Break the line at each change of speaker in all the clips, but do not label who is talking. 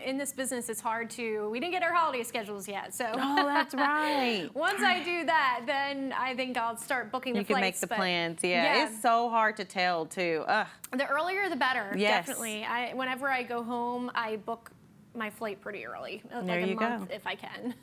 In this business, it's hard we didn't get our holiday schedules yet. So
Oh, that's right.
once I do that, then I think I'll start booking the flights.
You can make the plans. Yeah, it's so hard to tell too.
The earlier the better,
yes.
Definitely. Whenever I go home, I book my flight pretty early,
there
like
you
a month
go.
if I can.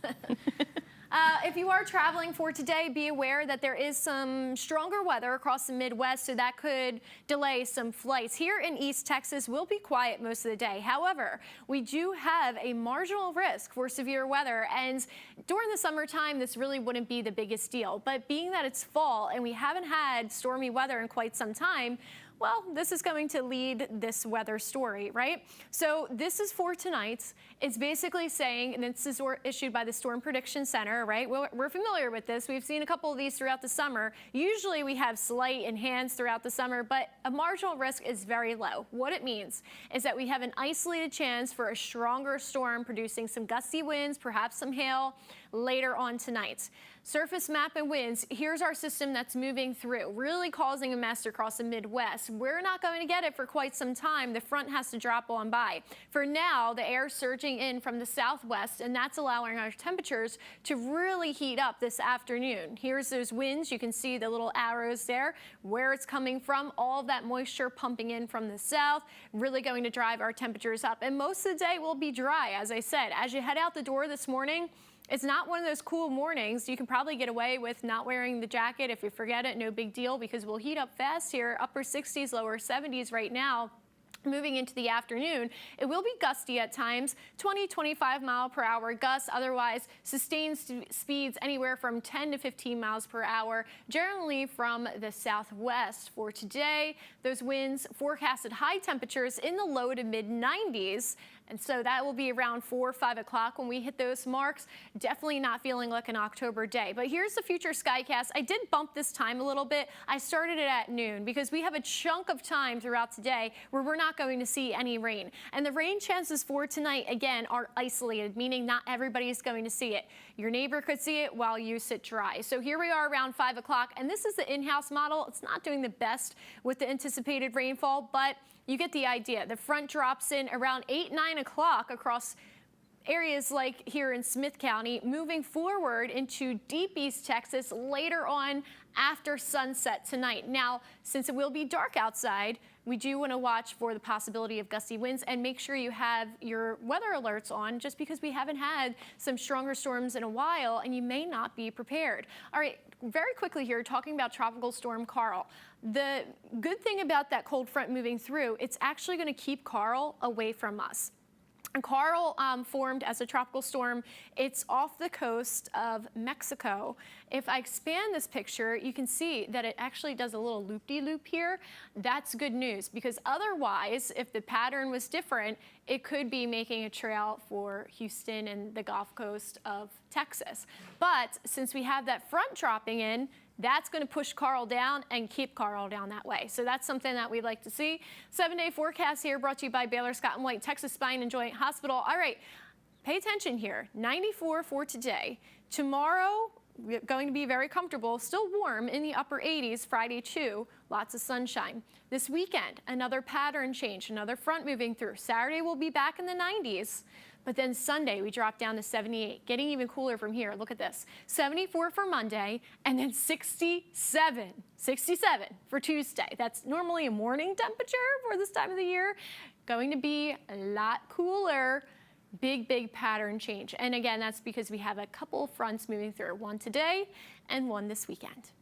If you are traveling for today, be aware that there is some stronger weather across the Midwest, so that could delay some flights. Here in East Texas, we'll be quiet most of the day. However, we do have a marginal risk for severe weather, and during the summertime, this really wouldn't be the biggest deal. But being that it's fall and we haven't had stormy weather in quite some time, well, this is going to lead this weather story, right? So this is for tonight. It's basically saying, and this is issued by the Storm Prediction Center, right? We're familiar with this. We've seen a couple of these throughout the summer. Usually we have slight enhanced throughout the summer, but a marginal risk is very low. What it means is that we have an isolated chance for a stronger storm producing some gusty winds, perhaps some hail later on tonight. Surface map and winds, here's our system that's moving through, really causing a mess across the Midwest. We're not going to get it for quite some time. The front has to drop on by. For now, the air surging in from the southwest, and that's allowing our temperatures to really heat up this afternoon. Here's those winds. You can see the little arrows there, where it's coming from. All of that moisture pumping in from the south, really going to drive our temperatures up. And most of the day will be dry, as I said. As you head out the door this morning, it's not one of those cool mornings. You can probably get away with not wearing the jacket. If you forget it, no big deal, because we'll heat up fast here. Upper 60s, lower 70s right now. Moving into the afternoon, it will be gusty at times, 20-25 mile per hour gusts. Otherwise, sustained speeds anywhere from 10 to 15 miles per hour, generally from the southwest. For today, those winds forecasted high temperatures in the low to mid 90s. And so that will be around 4 or 5 o'clock when we hit those marks. Definitely not feeling like an October day. But here's the future skycast. I did bump this time a little bit. I started it at noon because we have a chunk of time throughout today where we're not going to see any rain. And the rain chances for tonight, again, are isolated, meaning not everybody is going to see it. Your neighbor could see it while you sit dry. So here we are around 5 o'clock, and this is the in-house model. It's not doing the best with the anticipated rainfall, but you get the idea. The front drops in around 8, 9 o'clock across areas like here in Smith County, moving forward into deep East Texas later on after sunset tonight. Now, since it will be dark outside, we do want to watch for the possibility of gusty winds and make sure you have your weather alerts on, just because we haven't had some stronger storms in a while and you may not be prepared. All right, very quickly here, talking about Tropical Storm Carl. The good thing about that cold front moving through, it's actually going to keep Carl away from us. And Carl formed as a tropical storm. It's off the coast of Mexico. If I expand this picture, you can see that it actually does a little loop-de-loop here. That's good news, because otherwise, if the pattern was different, it could be making a trail for Houston and the Gulf Coast of Texas. But since we have that front dropping in, that's going to push Carl down and keep Carl down that way. So that's something that we'd like to see. 7-day forecast here brought to you by Baylor Scott & White, Texas Spine and Joint Hospital. All right, pay attention here. 94 for today. Tomorrow, we're going to be very comfortable, still warm in the upper 80s, Friday too, lots of sunshine. This weekend, another pattern change, another front moving through. Saturday, we'll be back in the 90s. But then Sunday, we drop down to 78, getting even cooler from here. Look at this. 74 for Monday, and then 67 for Tuesday. That's normally a morning temperature for this time of the year. Going to be a lot cooler. Big pattern change. And again, that's because we have a couple fronts moving through, one today and one this weekend.